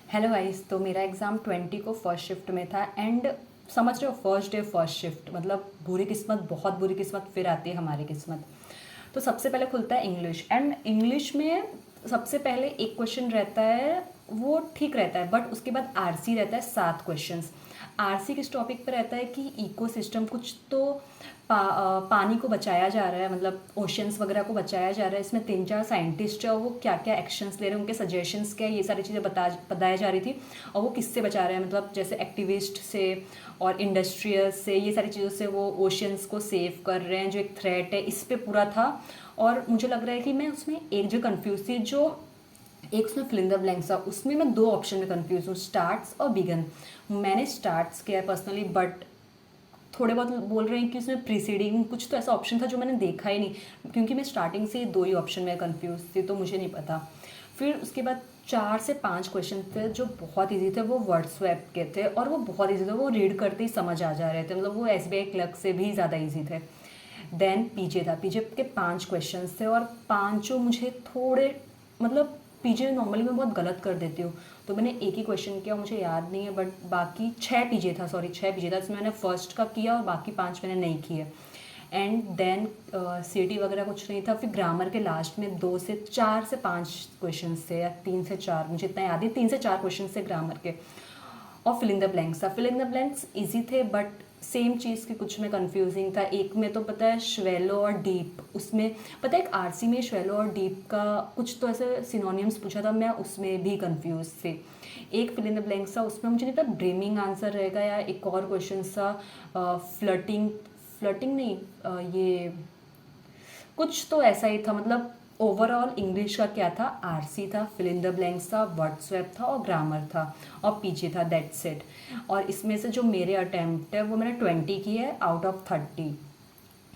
Hello guys. तो मेरा exam 20 को फर्स्ट शिफ्ट में था एंड समझ रहे हो, फर्स्ट डे फर्स्ट शिफ्ट मतलब बुरी किस्मत, बहुत बुरी किस्मत फिर आती है हमारी किस्मत। तो सबसे पहले खुलता है इंग्लिश एंड इंग्लिश में सबसे पहले एक क्वेश्चन रहता है, वो ठीक रहता है, बट उसके बाद आरसी रहता है 7 क्वेश्चंस। आरसी किस टॉपिक पे रहता है कि इकोसिस्टम कुछ तो पानी को बचाया जा रहा है, मतलब ओशियंस वगैरह को बचाया जा रहा है। इसमें 3-4 साइंटिस्ट है और वो क्या क्या एक्शंस ले रहे हैं, उनके सजेशंस क्या है, ये सारी चीज़ें बताया जा रही थी। और वो किससे बचा रहे हैं, मतलब जैसे एक्टिविस्ट से और इंडस्ट्रियल्स से, ये सारी चीज़ों से वो ओशियंस को सेव कर रहे हैं, जो एक थ्रेट है इस पे पूरा था। और मुझे लग रहा है कि मैं उसमें एक जो कन्फ्यूज़ थी, जो एक उसमें फिल इन द ब्लैंक्स था, उसमें मैं 2 ऑप्शन में कंफ्यूज हूँ, स्टार्ट्स और बिगन। मैंने स्टार्ट्स किया है पर्सनली, बट थोड़े बहुत बोल रहे हैं कि उसमें प्रीसीडिंग कुछ तो ऐसा ऑप्शन था जो मैंने देखा ही नहीं, क्योंकि मैं स्टार्टिंग से 2 ही ऑप्शन में कंफ्यूज थी, तो मुझे नहीं पता। फिर उसके बाद 4 से 5 क्वेश्चन थे जो बहुत इजी थे, वो वर्डस्वैप के थे और वो बहुत इजी थे, वो रीड करते ही समझ आ जा रहे थे, मतलब वो एसबीआई क्लर्क से भी ज़्यादा इजी थे। देन पीजे था, पीजे के 5 क्वेश्चंस थे और पांचों मुझे थोड़े, मतलब पीजे नॉर्मली मैं बहुत गलत कर देती हूँ, तो मैंने एक ही क्वेश्चन किया, मुझे याद नहीं है, बट बाकी 6 पीजे था, सॉरी 6 पीजे था, इसमें मैंने फर्स्ट का किया और बाकी 5 मैंने नहीं किए। एंड देन सीटी वगैरह कुछ नहीं था। फिर ग्रामर के लास्ट में 2 से 4 से 5 क्वेश्चन थे या 3 से 4, मुझे इतना याद है, 3 से 4 क्वेश्चन थे ग्रामर के। और फिल इन द ब्लैंक्स था, fill in the blanks easy थे, बट सेम चीज़ की कुछ में कंफ्यूजिंग था। एक में तो पता है श्वेलो और डीप, उसमें पता है एक आरसी में श्वेलो और डीप का कुछ तो ऐसे सिनोनियम्स पूछा था, मैं उसमें भी कंफ्यूज थी। एक फिल इन द ब्लैंक्स था, उसमें मुझे नहीं पता ड्रीमिंग आंसर रहेगा या एक और क्वेश्चन था फ्लटिंग, फ्लटिंग नहीं, ये कुछ तो ऐसा ही था। मतलब ओवरऑल इंग्लिश का क्या था, आरसी था, फिल इन द ब्लैंक्स था, वर्डस्वैप था और ग्रामर था और पीछे था, दैट्स इट। और इसमें से जो मेरे अटैम्प्ट है वो मैंने 20 की है आउट ऑफ 30,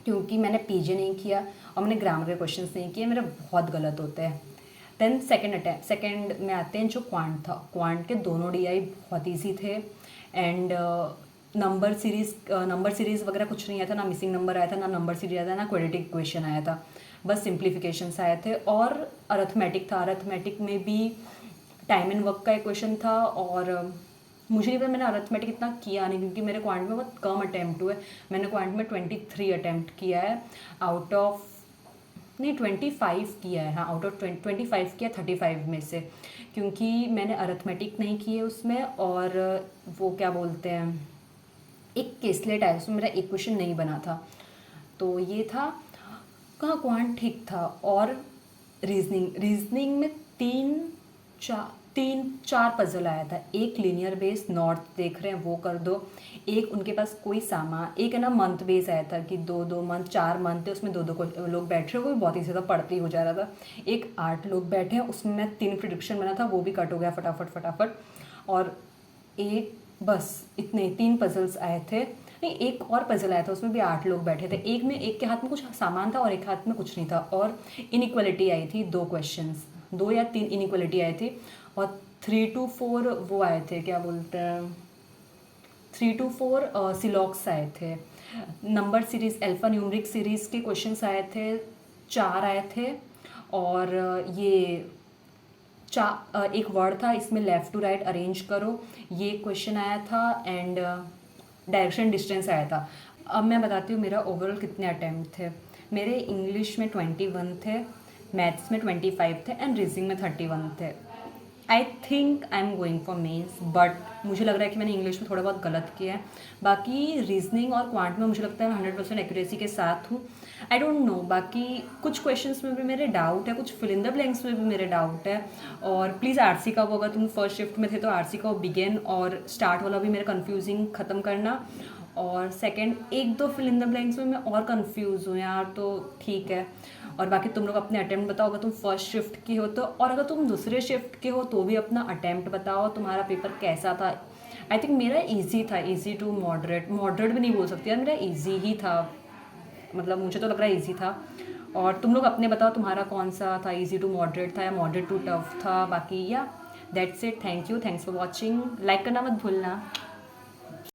क्योंकि मैंने पीजे नहीं किया और मैंने ग्रामर के क्वेश्चंस नहीं किए, मेरे बहुत गलत होते हैं। देन सेकंड अटैम्प्ट, सेकंड में आते हैं जो क्वांट था, क्वांट के दोनों डीआई बहुत ईजी थे एंड नंबर सीरीज़ वगैरह कुछ नहीं आया था, ना मिसिंग नंबर आया था, ना नंबर सीरीज आया था, ना क्वाड्रेटिक इक्वेशन आया था, बस सिंप्लीफिकेशंस आए थे। और अर्थमेटिक था, अर्थमेटिक में भी टाइम एंड वर्क का एक क्वेश्चन था। और मुझे नहीं पता, मैंने अर्थमेटिक इतना किया नहीं क्योंकि मेरे क्वांट में बहुत कम अटैम्प्ट हुए। मैंने क्वांट में 23 अटैम्प्ट किया है आउट ऑफ, नहीं 25 किया है, हाँ आउट ऑफ 25 किया 35 में से, क्योंकि मैंने अर्थमेटिक नहीं किए उसमें। और वो क्या बोलते हैं, एक केसलेट आया, उसमें मेरा एक क्वेश्चन नहीं बना था, तो ये था। कहाँ क्वांट ठीक था। और रीजनिंग में तीन चार पजल आया था। एक लीनियर बेस, नॉर्थ देख रहे हैं वो कर दो। एक उनके पास कोई सामान, एक है ना मंथ बेस आया था कि 2-2 मंथ, 4 मंथ थे, उसमें 2-2 लोग बैठ रहे हो, वो भी बहुत ही ज़्यादा पढ़ते ही हो जा रहा था। एक 8 लोग बैठे हैं, उसमें मैं 3 प्रिडिक्शन बना था, वो भी कट हो गया फटाफट फटाफट। और एक, बस इतने 3 पजल्स आए थे। नहीं, एक और पजल आया था, उसमें भी 8 लोग बैठे थे, एक में एक के हाथ में कुछ सामान था और एक हाथ में कुछ नहीं था। और इनइक्वलिटी आई थी, 2 क्वेश्चंस, 2 या 3 इनइक्वलिटी आई थी। और 3 to 4 वो आए थे, क्या बोलते हैं, 3 to 4 सिलॉक्स आए थे। Number series, alpha numeric series के क्वेश्चंस आए थे, 4 आए थे। और ये एक वर्ड था, इसमें लेफ़्ट टू राइट अरेंज करो, ये क्वेश्चन आया था। एंड डायरेक्शन डिस्टेंस आया था। अब मैं बताती हूँ मेरा ओवरऑल कितने अटैम्प्ट थे। मेरे इंग्लिश में 21 थे, मैथ्स में 25 थे एंड रीजनिंग में 31 थे। I think I am going for mains, but मुझे लग रहा है कि मैंने इंग्लिश में थोड़ा बहुत गलत किया है। बाकी रीजनिंग और क्वांट में मुझे लगता है मैं 100% एक्यूरेसी के साथ हूँ। आई डोंट नो, बाकी कुछ क्वेश्चंस में भी मेरे डाउट है, कुछ फिल इन द ब्लैंक्स में भी मेरे डाउट है। और प्लीज़ आरसी का वो, अगर तुम फर्स्ट शिफ्ट में थे तो आरसी का वो बिगेन और स्टार्ट वाला भी मेरा कन्फ्यूजिंग ख़त्म करना। और second, 1-2 fill in the blanks में मैं और कंफ्यूज हूँ यार, तो ठीक है। और बाकी तुम लोग अपने अटैम्प्ट बताओ, अगर तुम फर्स्ट शिफ्ट के हो तो, और अगर तुम दूसरे शिफ्ट के हो तो भी अपना अटैम्प्ट बताओ, तुम्हारा पेपर कैसा था। आई थिंक मेरा इजी था, इजी टू मॉडरेट, मॉडरेट भी नहीं बोल सकती यार, मेरा इजी ही था, मतलब मुझे तो लग रहा है इजी था। और तुम लोग अपने बताओ तुम्हारा कौन सा था, इजी टू मॉडरेट था या मॉडरेट टू टफ था। बाकी या that's it, thank you, thanks for watching, like करना मत भूलना।